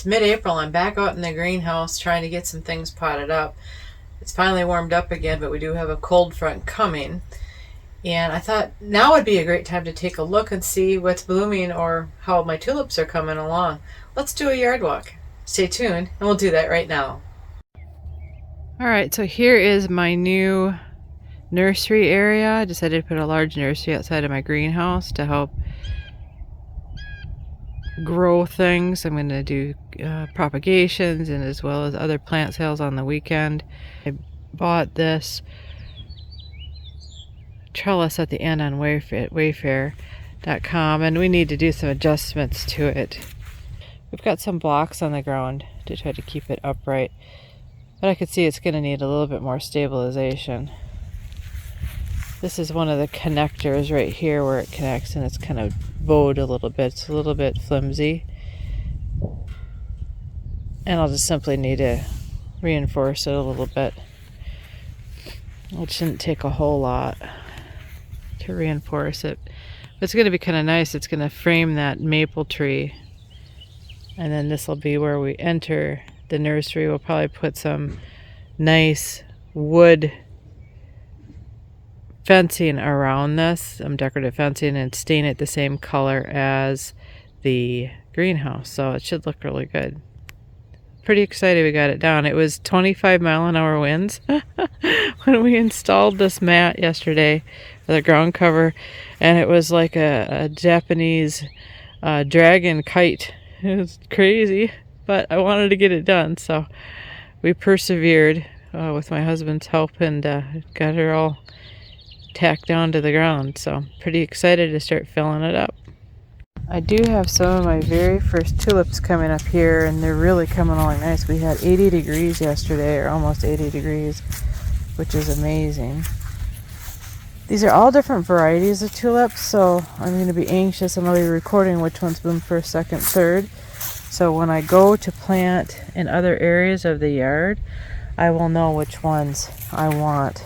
mid-April. I'm back out in the greenhouse trying to get some things potted up. It's finally warmed up again, but we do have a cold front coming. And I thought now would be a great time to take a look and see what's blooming or how my tulips are coming along. Let's do a yard walk. Stay tuned, and we'll do that right now. Alright, so here is my new nursery area. I decided to put a large nursery outside of my greenhouse to help grow things. I'm going to do propagations and as well as other plant sales on the weekend. I bought this trellis at the end on Wayfair.com, and we need to do some adjustments to it. We've got some blocks on the ground to try to keep it upright, but I could see it's going to need a little bit more stabilization. This is one of the connectors right here where it connects, and it's kind of bowed a little bit. It's a little bit flimsy, and I'll just simply need to reinforce it a little bit. It shouldn't take a whole lot to reinforce it. But it's going to be kind of nice. It's going to frame that maple tree, and then this will be where we enter the nursery. We'll probably put some nice wood fencing around this, some decorative fencing, and stain it the same color as the greenhouse, so it should look really good. Pretty excited we got it down. It was 25-mile-an-hour winds when we installed this mat yesterday for the ground cover, and it was like a Japanese dragon kite. It was crazy, but I wanted to get it done, so we persevered with my husband's help and got her all tacked down to the ground. So pretty excited to start filling it up. I do have some of my very first tulips coming up here, and they're really coming along nice. We had 80 degrees yesterday, or almost 80 degrees, which is amazing. These are all different varieties of tulips, so I'm going to be anxious. I'm going to be recording which ones bloom first, second, third. So when I go to plant in other areas of the yard, I will know which ones I want,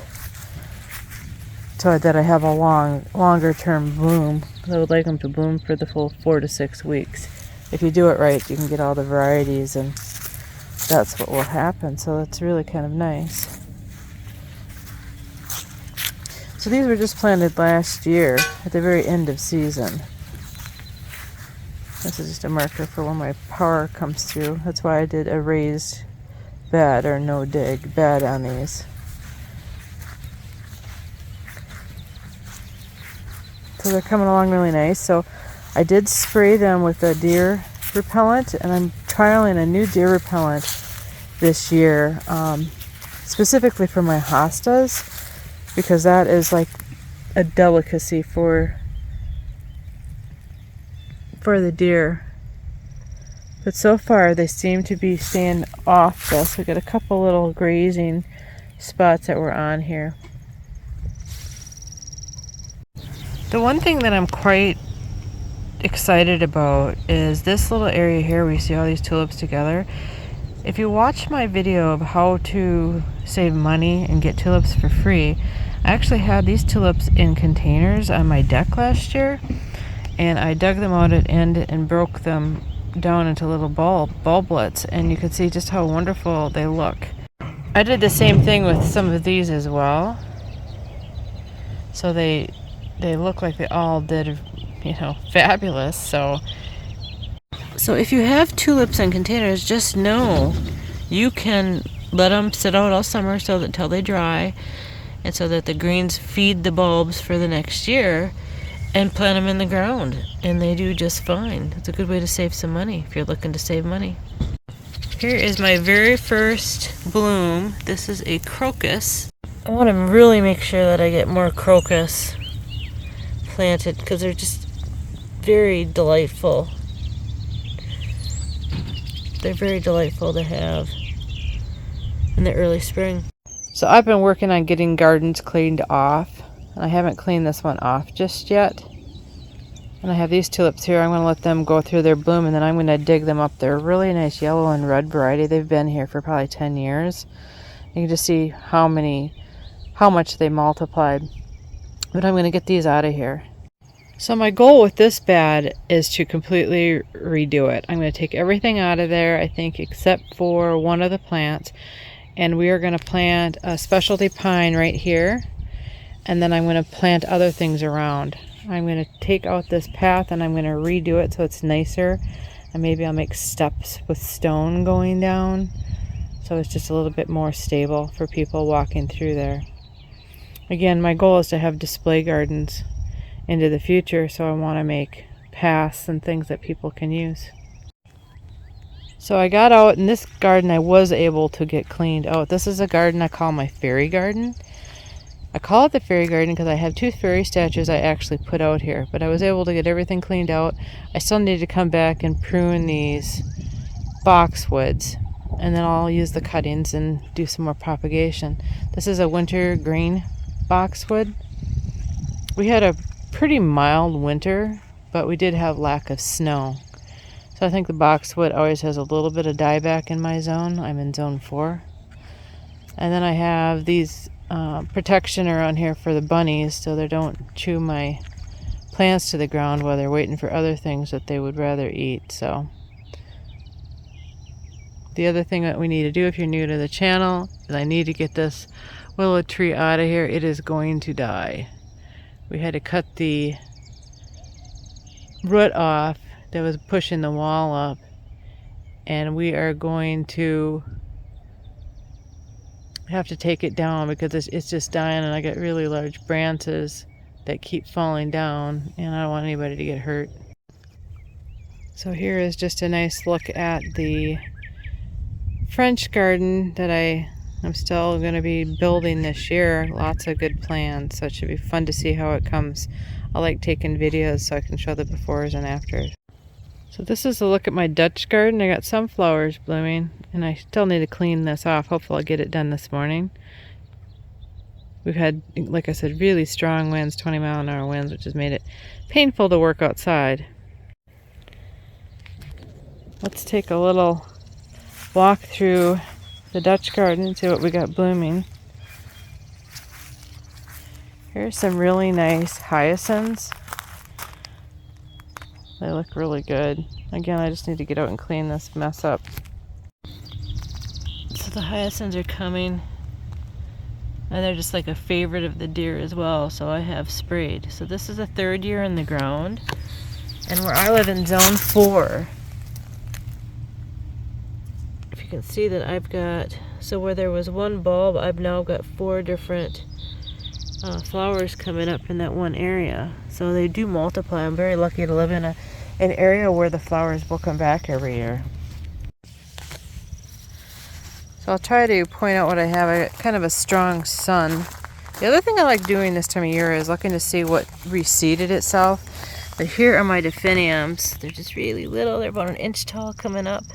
so that I have a longer term bloom. I would like them to bloom for the full 4 to 6 weeks. If you do it right, you can get all the varieties, and that's what will happen. So that's really kind of nice. So these were just planted last year at the very end of season. This is just a marker for when my power comes through. That's why I did a raised bed or no dig bed on these. So they're coming along really nice. So I did spray them with a deer repellent, and I'm trialing a new deer repellent this year, specifically for my hostas, because that is like a delicacy for the deer. But so far they seem to be staying off this. We got a couple little grazing spots that we're on here. The one thing that I'm quite excited about is this little area here where you see all these tulips together. If you watch my video of how to save money and get tulips for free, I actually had these tulips in containers on my deck last year, and I dug them out at end and broke them down into little bulblets, and you can see just how wonderful they look. I did the same thing with some of these as well, so they look like they all did, fabulous. So if you have tulips in containers, just know you can let them sit out all summer until they dry, and so that the greens feed the bulbs for the next year, and plant them in the ground, and they do just fine. It's a good way to save some money if you're looking to save money. Here is my very first bloom. This is a crocus. I want to really make sure that I get more crocus planted, because they're just very delightful. They're very delightful to have in the early spring. So I've been working on getting gardens cleaned off, and I haven't cleaned this one off just yet. And I have these tulips here. I'm going to let them go through their bloom, and then I'm going to dig them up. They're a really nice yellow and red variety. They've been here for probably 10 years. You can just see how much they multiplied. But I'm going to get these out of here. So my goal with this bed is to completely redo it. I'm going to take everything out of there, I think, except for one of the plants. And we are going to plant a specialty pine right here. And then I'm going to plant other things around. I'm going to take out this path and I'm going to redo it so it's nicer. And maybe I'll make steps with stone going down, so it's just a little bit more stable for people walking through there. Again, my goal is to have display gardens into the future, so I want to make paths and things that people can use. So I got out in this garden. I was able to get cleaned out. This is a garden I call my fairy garden. I call it the fairy garden because I have 2 fairy statues I actually put out here, but I was able to get everything cleaned out. I still need to come back and prune these boxwoods, and then I'll use the cuttings and do some more propagation. This is a winter green boxwood. We had a pretty mild winter, but we did have lack of snow. So I think the boxwood always has a little bit of dieback in my zone. I'm in zone 4. And then I have these protection around here for the bunnies so they don't chew my plants to the ground while they're waiting for other things that they would rather eat. So the other thing that we need to do, if you're new to the channel, is I need to get this willow tree out of here. It is going to die. We had to cut the root off that was pushing the wall up, and we are going to have to take it down because it's just dying, and I got really large branches that keep falling down, and I don't want anybody to get hurt. So here is just a nice look at the French garden that I'm still going to be building this year. Lots of good plans, so it should be fun to see how it comes. I like taking videos so I can show the befores and afters. So this is a look at my Dutch garden. I got some flowers blooming, and I still need to clean this off. Hopefully I'll get it done this morning. We've had, like I said, really strong winds, 20-mile-an-hour winds, which has made it painful to work outside. Let's take a little walk through the Dutch garden and see what we got blooming. Here's some really nice hyacinths. They look really good. Again, I just need to get out and clean this mess up. So the hyacinths are coming, and they're just like a favorite of the deer as well, so I have sprayed. So this is the 3rd year in the ground, and where I live in zone 4, if you can see that I've got, so where there was 1 bulb, I've now got 4 different flowers coming up in that one area. So they do multiply. I'm very lucky to live in an area where the flowers will come back every year. So I'll try to point out what I have. I got kind of a strong sun. The other thing I like doing this time of year is looking to see what reseeded itself. But here are my Daffodils. They're just really little. They're about 1 inch tall coming up.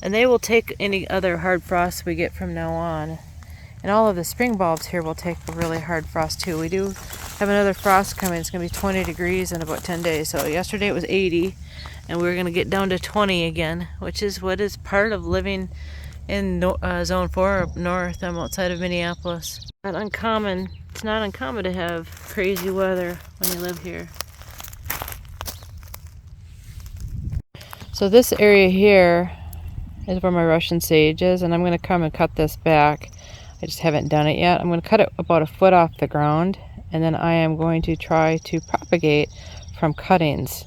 And they will take any other hard frost we get from now on. And all of the spring bulbs here will take a really hard frost too. We do have another frost coming. It's going to be 20 degrees in about 10 days. So yesterday it was 80, and we're going to get down to 20 again, which is what is part of living in zone 4 up north. I'm outside of Minneapolis. Not uncommon. It's not uncommon to have crazy weather when you live here. So this area here is where my Russian sage is, and I'm going to come and cut this back. I just haven't done it yet. I'm going to cut it about 1 foot off the ground, and then I am going to try to propagate from cuttings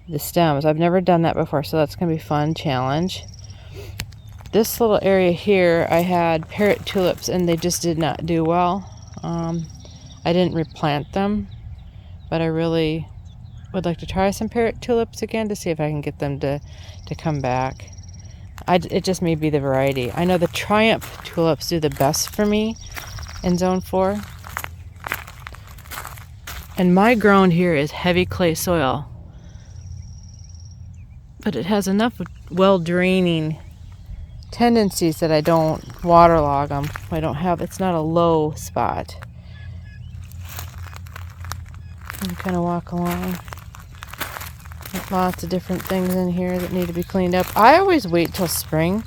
the stems. I've never done that before, so that's going to be a fun challenge. This little area here, I had parrot tulips, and they just did not do well. I didn't replant them, but I really would like to try some parrot tulips again to see if I can get them to come back. It just may be the variety. I know the Triumph tulips do the best for me in zone 4. And my ground here is heavy clay soil, but it has enough well-draining tendencies that I don't waterlog them. It's not a low spot. And kind of walk along. Lots of different things in here that need to be cleaned up. I always wait till spring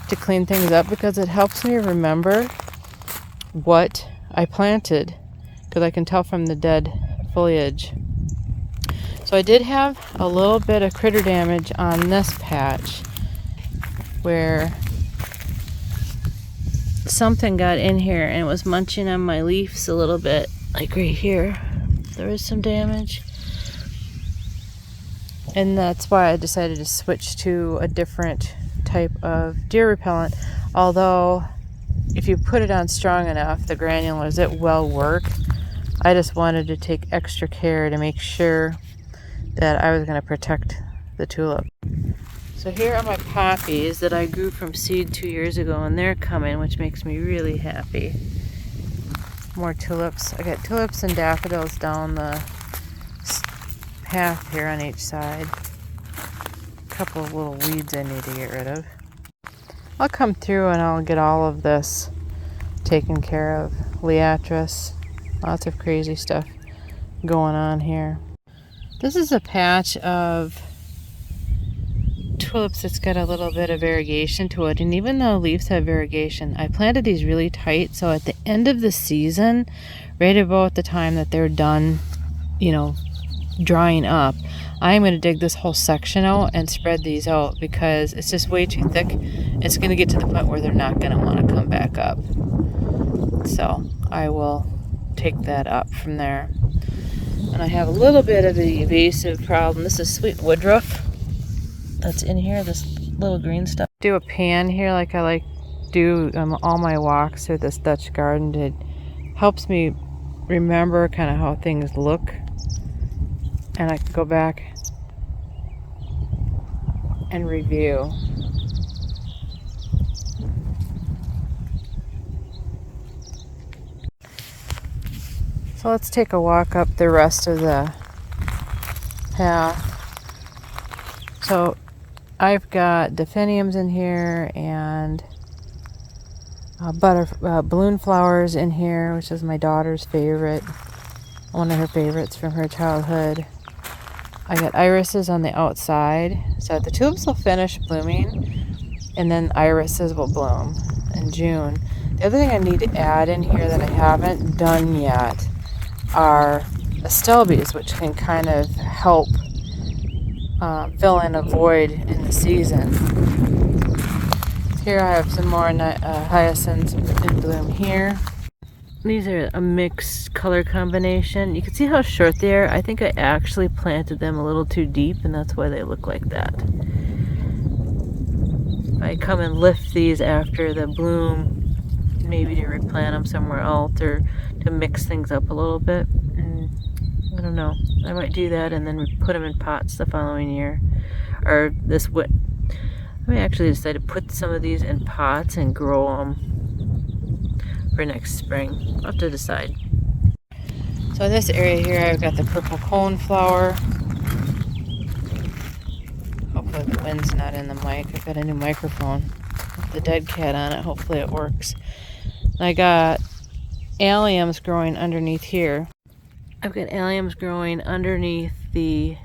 to clean things up because it helps me remember what I planted, because I can tell from the dead foliage. So I did have a little bit of critter damage on this patch where something got in here and was munching on my leaves a little bit, like right here. There was some damage. And that's why I decided to switch to a different type of deer repellent. Although, if you put it on strong enough, the granulars, it will work. I just wanted to take extra care to make sure that I was going to protect the tulip. So here are my poppies that I grew from seed 2 years ago, and they're coming, which makes me really happy. More tulips. I got tulips and daffodils down the path here on each side. A couple of little weeds I need to get rid of. I'll come through and I'll get all of this taken care of. Liatris, lots of crazy stuff going on here. This is a patch of tulips that's got a little bit of variegation to it, and even though leaves have variegation, I planted these really tight, so at the end of the season, right about the time that they're done, drying up, I'm going to dig this whole section out and spread these out because it's just way too thick. It's going to get to the point where they're not going to want to come back up. So I will take that up from there. And I have a little bit of the invasive problem. This is sweet woodruff that's in here, this little green stuff. Do a pan here like I like do all my walks through this Dutch garden. It helps me remember kind of how things look. And I can go back and review. So let's take a walk up the rest of the path. So I've got delphiniums in here and balloon flowers in here, which is my daughter's favorite. One of her favorites from her childhood. I got irises on the outside. So the tulips will finish blooming and then irises will bloom in June. The other thing I need to add in here that I haven't done yet are astilbes, which can kind of help fill in a void in the season. Here I have some more hyacinths in bloom here. These are a mixed color combination. You can see how short they are. I think I actually planted them a little too deep, and that's why they look like that. If I come and lift these after the bloom, maybe to replant them somewhere else or to mix things up a little bit. I don't know. I might do that and then put them in pots the following year. Or this I may actually decide to put some of these in pots and grow them for next spring. I'll have to decide. So in this area here, I've got the purple coneflower. Hopefully the wind's not in the mic. I've got a new microphone with the dead cat on it. Hopefully it works. And I got alliums growing underneath here. I've got alliums growing underneath the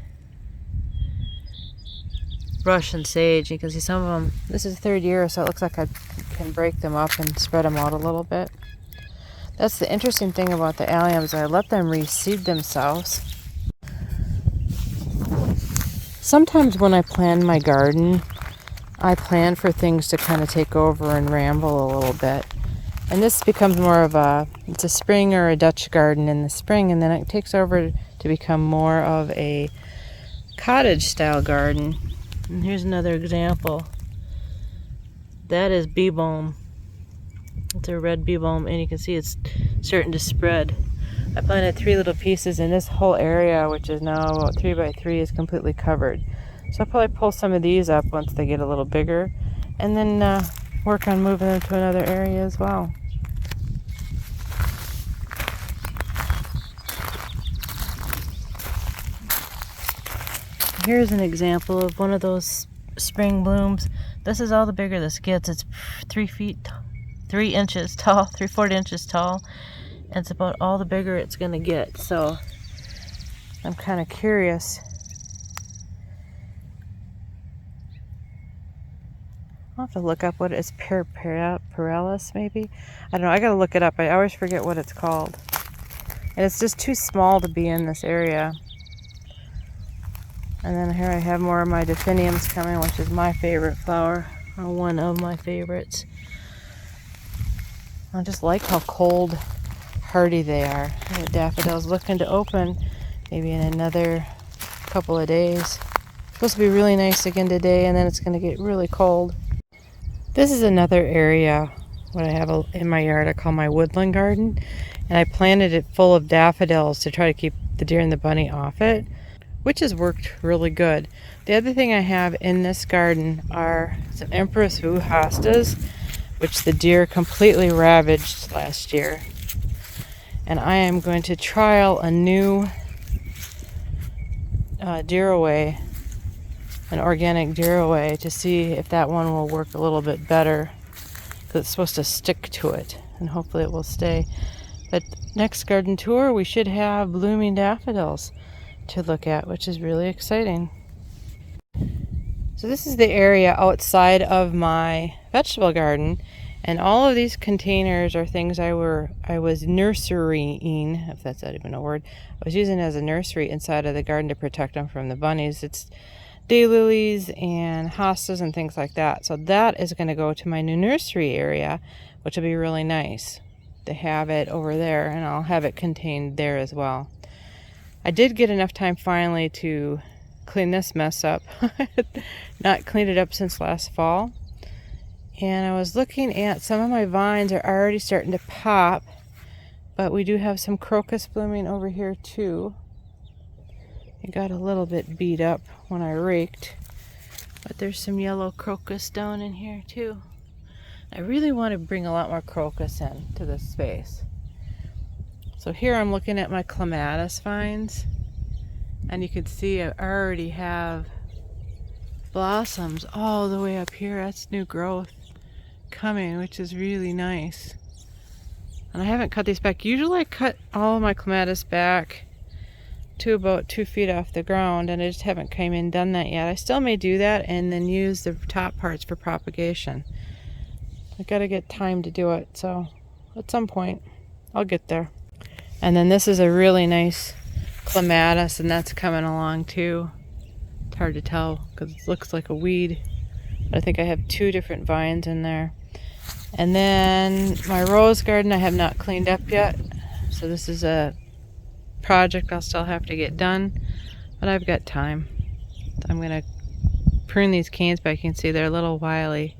Russian sage. You can see some of them. This is the third year, so it looks like I can break them up and spread them out a little bit. That's the interesting thing about the alliums. I let them reseed themselves. Sometimes when I plan my garden, I plan for things to kind of take over and ramble a little bit. And this becomes more of it's a spring or a Dutch garden in the spring, and then it takes over to become more of a cottage style garden. And here's another example. That is bee balm. It's a red bee balm, and you can see it's starting to spread. I planted 3 little pieces, and this whole area, which is now about 3 by 3, is completely covered. So I'll probably pull some of these up once they get a little bigger, and then work on moving them to another area as well. Here's an example of one of those spring blooms. This is all the bigger this gets. It's 3 inches tall, 3/4 inches tall, and it's about all the bigger it's gonna get. So I'm kind of curious. I'll have to look up what it is. Paralis, maybe? I don't know. I gotta look it up. I always forget what it's called. And it's just too small to be in this area. And then here I have more of my delphiniums coming, which is my favorite flower, or one of my favorites. I just like how cold hardy they are. The daffodil's looking to open maybe in another couple of days. It's supposed to be really nice again today, and then it's going to get really cold. This is another area what I have in my yard I call my woodland garden, and I planted it full of daffodils to try to keep the deer and the bunny off it, which has worked really good. The other thing I have in this garden are some Empress Vu hostas, which the deer completely ravaged last year. And I am going to trial a new deer away, an organic deer away, to see if that one will work a little bit better, because it's supposed to stick to it, and hopefully it will stay. But next garden tour we should have blooming daffodils to look at, which is really exciting. So this is the area outside of my vegetable garden, and all of these containers are things I was nurserying, if that's not even a word. I was using as a nursery inside of the garden to protect them from the bunnies. It's daylilies and hostas and things like that. So that is going to go to my new nursery area, which will be really nice to have it over there, and I'll have it contained there as well. I did get enough time finally to clean this mess up. Not cleaned it up since last fall. And I was looking at some of my vines are already starting to pop, but we do have some crocus blooming over here too. It got a little bit beat up when I raked, but there's some yellow crocus down in here too. I really want to bring a lot more crocus in to this space. So here I'm looking at my clematis vines, and you can see I already have blossoms all the way up here. That's new growth coming, which is really nice. And I haven't cut these back. Usually I cut all of my clematis back to about 2 feet off the ground, and I just haven't come in and done that yet. I still may do that and then use the top parts for propagation. I gotta get time to do it, so at some point I'll get there. And then this is a really nice clematis, and that's coming along too. It's hard to tell because it looks like a weed, but I think I have 2 different vines in there. And then my rose garden I have not cleaned up yet, so this is a project I'll still have to get done, but I've got time. I'm gonna prune these canes back. You can see they're a little wily.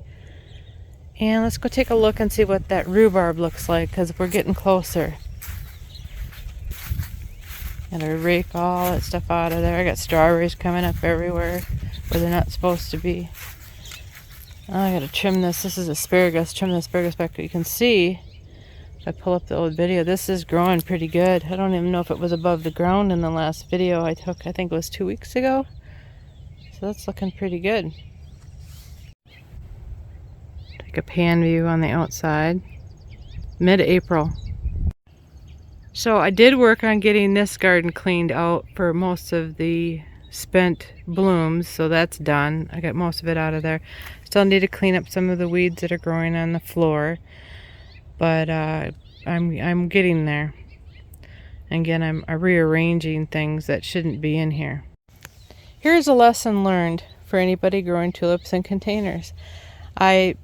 And let's go take a look and see what that rhubarb looks like, because we're getting closer. Gotta rake all that stuff out of there. I got strawberries coming up everywhere where they're not supposed to be. Oh, I gotta trim this. This is asparagus. Trim the asparagus back. You can see, if I pull up the old video, this is growing pretty good. I don't even know if it was above the ground in the last video I took. I think it was 2 weeks ago. So that's looking pretty good. Take a pan view on the outside. Mid-April. So I did work on getting this garden cleaned out for most of the spent blooms, so that's done. I got most of it out of there. Still need to clean up some of the weeds that are growing on the floor, but I'm getting there. Again, I'm rearranging things that shouldn't be in here. Here's a lesson learned for anybody growing tulips in containers. I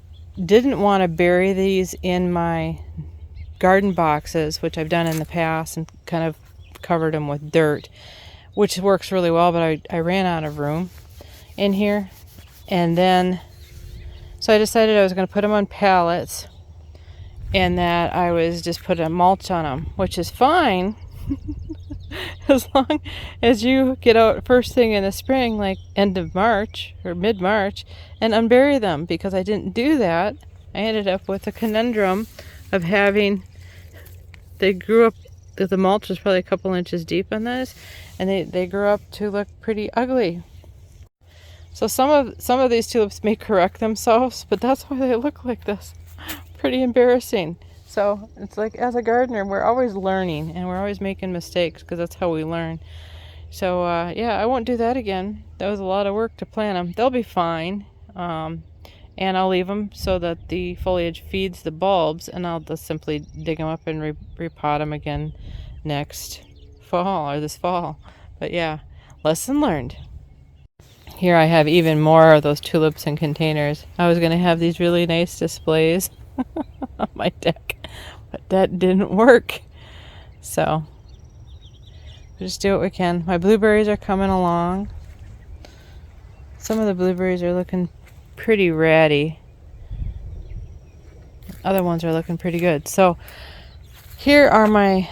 didn't want to bury these in my garden boxes, which I've done in the past, and kind of covered them with dirt, which works really well, but I ran out of room in here. And then, so I decided I was going to put them on pallets, and that I was just put a mulch on them, which is fine as long as you get out first thing in the spring, like end of March or mid-March, and unbury them, because I didn't do that. I ended up with a conundrum of having, they grew up, the mulch was probably a couple inches deep on this, and they grew up to look pretty ugly. So some of these tulips may correct themselves, but that's why they look like this. Pretty embarrassing. So it's like, as a gardener, we're always learning and we're always making mistakes, because that's how we learn. So yeah, I won't do that again. That was a lot of work to plant them. They'll be fine. And I'll leave them so that the foliage feeds the bulbs, and I'll just simply dig them up and repot them again next fall, or this fall. But yeah, lesson learned. Here I have even more of those tulips in containers. I was going to have these really nice displays on my deck, but that didn't work. So we'll just do what we can. My blueberries are coming along. Some of the blueberries are looking pretty ratty. Other ones are looking pretty good. So here are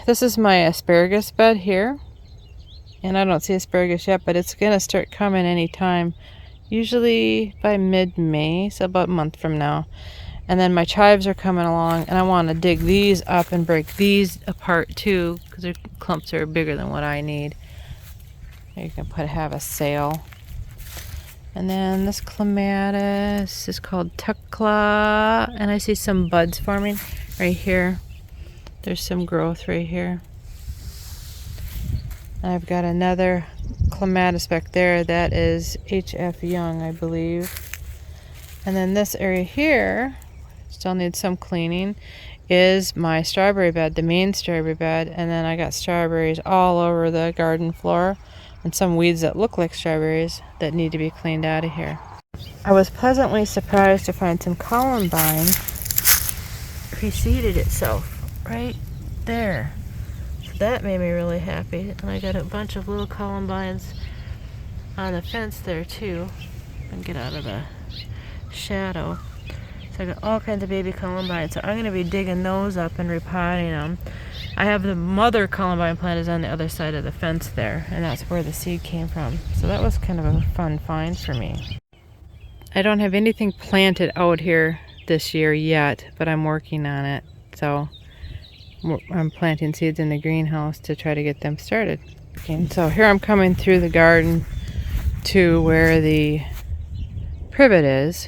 this is my asparagus bed here. And I don't see asparagus yet, but it's going to start coming anytime. Usually by mid-May, so about a month from now. And then my chives are coming along, and I want to dig these up and break these apart too, because their clumps are bigger than what I need. You can have a sail. And then this clematis is called Tekla, and I see some buds forming right here. There's some growth right here. I've got another clematis back there that is HF Young, I believe. And then this area here, still needs some cleaning, is my strawberry bed, the main strawberry bed. And then I got strawberries all over the garden floor and some weeds that look like strawberries that need to be cleaned out of here. I was pleasantly surprised to find some columbine reseeded itself right there. That made me really happy. And I got a bunch of little columbines on the fence there too. And get out of the shadow. So I got all kinds of baby columbines. So I'm going to be digging those up and repotting them. I have the mother columbine plant is on the other side of the fence there. And that's where the seed came from. So that was kind of a fun find for me. I don't have anything planted out here this year yet, but I'm working on it. So I'm planting seeds in the greenhouse to try to get them started. Okay, so here I'm coming through the garden to where the privet is,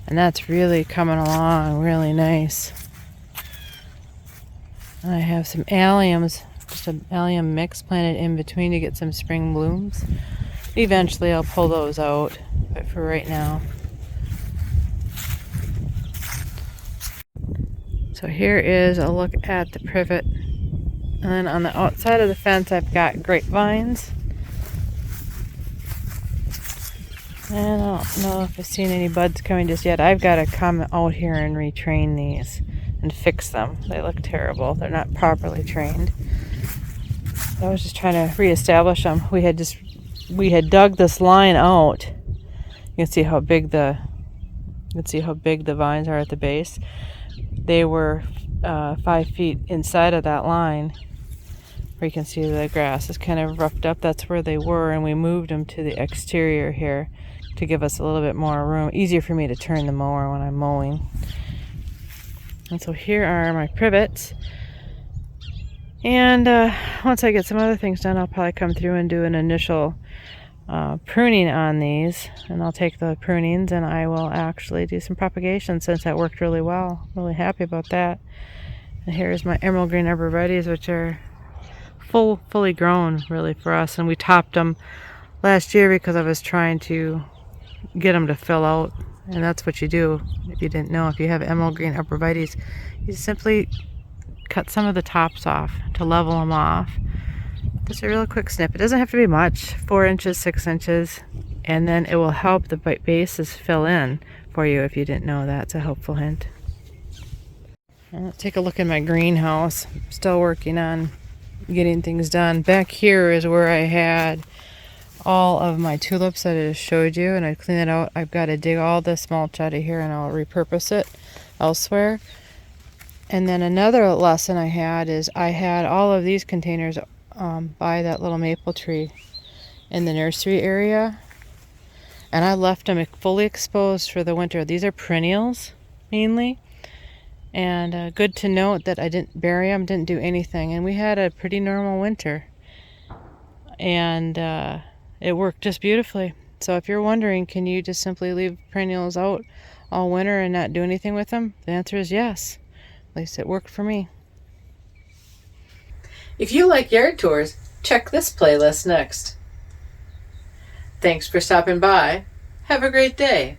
and that's really coming along really nice. And I have some alliums, just an allium mix planted in between to get some spring blooms. Eventually I'll pull those out, but for right now. So here is a look at the privet. And then on the outside of the fence I've got grapevines. And I don't know if I've seen any buds coming just yet. I've got to come out here and retrain these and fix them. They look terrible. They're not properly trained. I was just trying to reestablish them. We had dug this line out. You can see how big the vines are at the base. They were 5 feet inside of that line, where you can see the grass is kind of roughed up. That's where they were, and we moved them to the exterior here to give us a little bit more room. Easier for me to turn the mower when I'm mowing. And so here are my privets. And once I get some other things done, I'll probably come through and do an initial pruning on these, and I'll take the prunings and I will actually do some propagation, since that worked really well. Really happy about that. And here's my emerald green arborvitaes, which are fully grown really for us, and we topped them last year because I was trying to get them to fill out, and that's what you do. If you didn't know, if you have emerald green arborvitaes, you simply cut some of the tops off to level them off. Just a real quick snip. It doesn't have to be much, 4 inches, 6 inches, and then it will help the bases fill in for you if you didn't know that. It's a helpful hint. And let's take a look in my greenhouse. I'm still working on getting things done. Back here is where I had all of my tulips that I just showed you, and I clean it out. I've got to dig all this mulch out of here and I'll repurpose it elsewhere. And then another lesson I had is I had all of these containers by that little maple tree in the nursery area, and I left them fully exposed for the winter. These are perennials mainly, and good to note that I didn't bury them, didn't do anything, and we had a pretty normal winter, and it worked just beautifully. So if you're wondering, can you just simply leave perennials out all winter and not do anything with them, the answer is yes. At least it worked for me. If you like yard tours, check this playlist next. Thanks for stopping by. Have a great day.